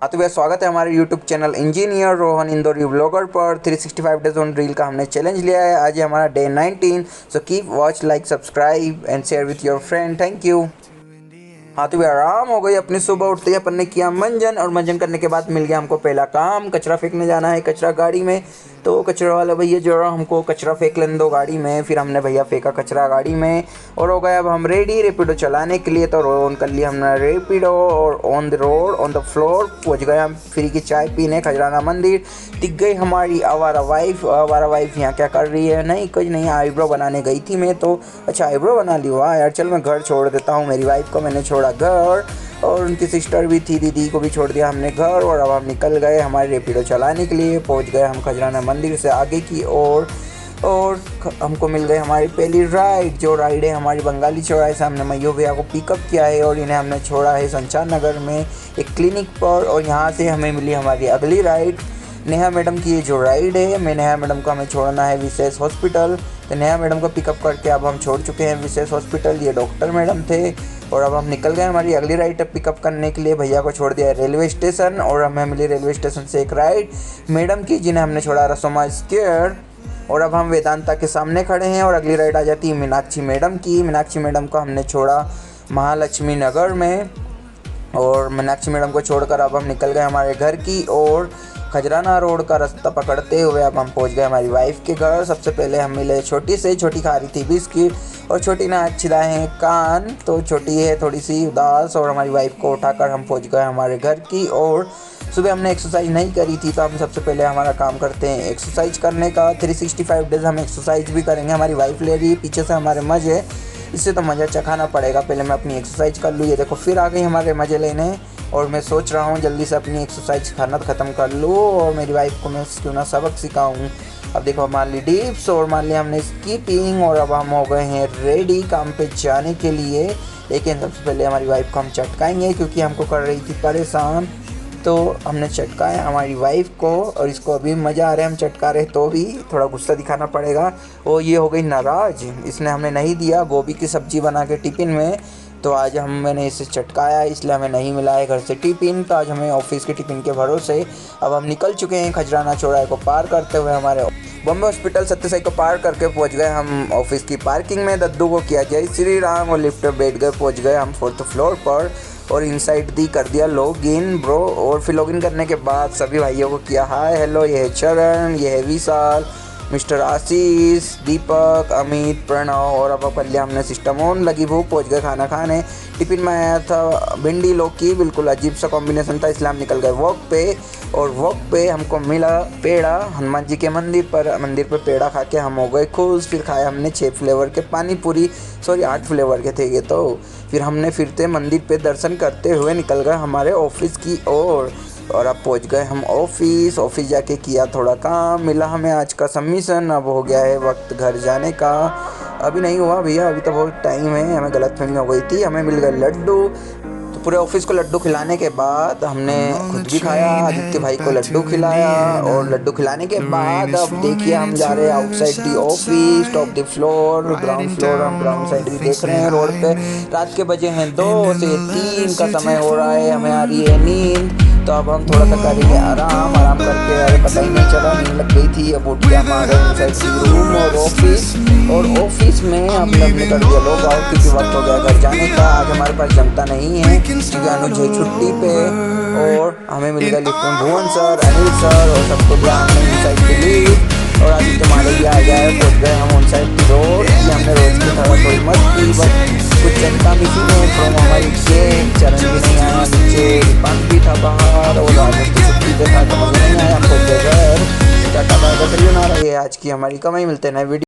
हाँ तो भैया स्वागत है हमारे YouTube channel engineer Rohan Indori vlogger पर। 365 डेज ऑन रील का हमने चैलेंज लिया है। आज है हमारा day 19। So keep watch, like, subscribe and share with your friend. Thank you. हाँ तो भैया आराम हो गई अपनी। सुबह उठते ही अपन ने किया मंजन, और मंजन करने के बाद मिल गया हमको पहला काम, कचरा फेंकने जाना है कचरा गाड़ी में। तो कचरा वाला भैया जो हमको कचरा फेंक लेने दो गाड़ी में। फिर हमने भैया फेंका कचरा गाड़ी में और हो गया अब हम रेडी रैपिडो चलाने के लिए। तो ऑन कर लिया हमने रैपिडो और on the road on the floor पहुँच गए हम फ्री की चाय पीने खजराना मंदिर। दिख गई हमारी आवारा वाइफ। आवारा वाइफ यहाँ क्या कर रही है? नहीं कुछ नहीं, आईब्रो बनाने गई थी मैं तो। अच्छा आईब्रो बना ली, वाह यार, चल मैं घर छोड़ देता हूँ। मेरी वाइफ को मैंने छोड़ा घर, और उनकी सिस्टर भी थी, दीदी को भी छोड़ दिया हमने घर। और अब हम निकल गए हमारे रैपिडो चलाने के लिए। पहुंच गए हम खजराना मंदिर से आगे की ओर, और हमको मिल गई हमारी पहली राइड। जो राइड है हमारी बंगाली चौराहे से। हमने मयो भैया को पिकअप किया है और इन्हें हमने छोड़ा है संचार नगर में एक क्लिनिक पर। और यहाँ से हमें मिली हमारी अगली राइड, नेहा मैडम की ये जो राइड है। मैं नेहा मैडम को हमें छोड़ना है विशेष हॉस्पिटल। तो नेहा मैडम को पिकअप करके अब हम छोड़ चुके हैं विशेष हॉस्पिटल। ये डॉक्टर मैडम थे। और अब हम निकल गए हमारी अगली राइड पिकअप करने के लिए। भैया को छोड़ दिया रेलवे स्टेशन, और हमें मिली रेलवे स्टेशन से एक राइड मैडम की, जिन्हें हमने छोड़ा रसोमा स्क्वायर। और अब हम वेदांता के सामने खड़े हैं और अगली राइड आ जाती है मीनाक्षी मैडम की। मीनाक्षी मैडम को हमने छोड़ा महालक्ष्मी नगर में, और मीनाक्षी मैडम को छोड़कर अब हम निकल गए हमारे घर की ओर। खजराना रोड का रास्ता पकड़ते हुए अब हम पहुंच गए हमारी वाइफ के घर। सबसे पहले हम मिले छोटी से। छोटी खा रही थी बिस्किट, और छोटी ने आज छिलाए हैं कान, तो छोटी है थोड़ी सी उदास। और हमारी वाइफ को उठाकर हम पहुंच गए हमारे घर की ओर। सुबह हमने एक्सरसाइज नहीं करी थी, तो हम सबसे पहले हमारा काम करते हैं एक्सरसाइज करने का। 365 डेज हम एक्सरसाइज भी करेंगे। हमारी वाइफ ले रही है पीछे से हमारे मज़े, इससे तो मज़ा चखाना पड़ेगा। पहले मैं अपनी एक्सरसाइज कर लूँ। ये देखो फिर आ गई हमारे मज़े लेने, और मैं सोच रहा हूँ जल्दी से अपनी एक्सरसाइज खाना ख़त्म कर लूँ और मेरी वाइफ को मैं क्यों ना सबक सिखाऊँ। अब देखो मान ली डिप्स, और मान लिया हमने स्कीपिंग, और अब हम हो गए हैं रेडी काम पे जाने के लिए। लेकिन सबसे पहले हमारी वाइफ को हम चटकाएंगे, क्योंकि हमको कर रही थी परेशान। तो हमने चटकाया हमारी वाइफ को, और इसको अभी मज़ा आ रहा है। हम चटका रहे तो भी थोड़ा गुस्सा दिखाना पड़ेगा। और ये हो गई नाराज़, इसने हमें नहीं दिया गोभी की सब्ज़ी बना के टिफ़िन में। तो आज मैंने इसे चटकाया, इसलिए हमें नहीं मिला है घर से टिफ़िन। तो आज हमें ऑफिस के टिफ़िन के भरोसे अब हम निकल चुके हैं खजराना चौराहे को पार करते हुए। हमारे बॉम्बे हॉस्पिटल सत्यसाई को पार करके पहुंच गए हम ऑफिस की पार्किंग में। दद्दू को किया जय श्री राम, और लिफ्ट पर बैठ गए। पहुंच गए हम 4th फ्लोर पर, और इनसाइड दी कर दिया लॉगिन ब्रो। और फिर लॉगिन करने के बाद सभी भाइयों को किया हाय हेलो। ये है चरण, ये है विशाल, मिस्टर आशीष, दीपक, अमित, प्रणव। और अब कर लिया हमने सिस्टम ऑन। लगी भूख, पहुंच गए खाना खाने। टिफ़िन में आया था भिंडी लौकी, बिल्कुल अजीब सा कॉम्बिनेशन था, इसलिए हम निकल गए वॉक पे। और वॉक पे हमको मिला पेड़ा हनुमान जी के मंदिर पर पेड़ा खा के हम हो गए खुश। फिर खाया हमने 6 फ्लेवर के पानी पूरी, सॉरी 8 फ्लेवर के थे ये तो। फिर हमने फिरते मंदिर पे दर्शन करते हुए निकल गए हमारे ऑफिस की ओर। और अब पहुंच गए हम ऑफिस जाके किया थोड़ा काम, मिला हमें आज का सबमिशन। अब हो गया है वक्त घर जाने का। अभी नहीं हुआ भैया, अभी तो बहुत टाइम है। हमें गलतफहमी हो गई थी। हमें मिल गए लड्डू, तो पूरे ऑफिस को लड्डू खिलाने के बाद हमने खुद भी खाया, आदित्य भाई को लड्डू खिलाया। और लड्डू खिलाने के बाद अब देखिए हम जा रहे हैं outside the office, top the floor, ground floor. हम ग्राउंड साइड भी देख रहे हैं रोड पे। रात के बजे हैं 2 से 3 का समय हो रहा है, हमें आ रही है नींद। तो अब हम थोड़ा सा करेंगे आराम करके। अरे पता ही नहीं चला, नींद लग गई थी। अब उठ के हम आ गए इनसाइड रूम और ऑफिस में हमने कर दिया लोग आउट, क्योंकि वक्त हो गया घर जाने का। आज हमारे पास जनता नहीं है क्योंकि अनुज है छुट्टी पे। और हमें मिल गया लिफ्ट में भुवन सर, अनिल सर, और सबको दिया हमने इनसाइड की लीड। और आज तुम्हारे भी आ गया है। पहुँच गए हम ऑन साइड की रोड। हमने रोज की तरह थोड़ी मस्ती, बट कुछ जनता मिसी में फ्रॉम हमारी गेम। चरण भी नहीं आया नीचे, दीपांक भी था बाहर, और राजेश की छुट्टी पे था तो मज़ा नहीं आया। हम पहुँच गए घर। टाटा बाय बाय, करिए ना रही है आज की हमारी कमाई। मिलते हैं नए वीडियो।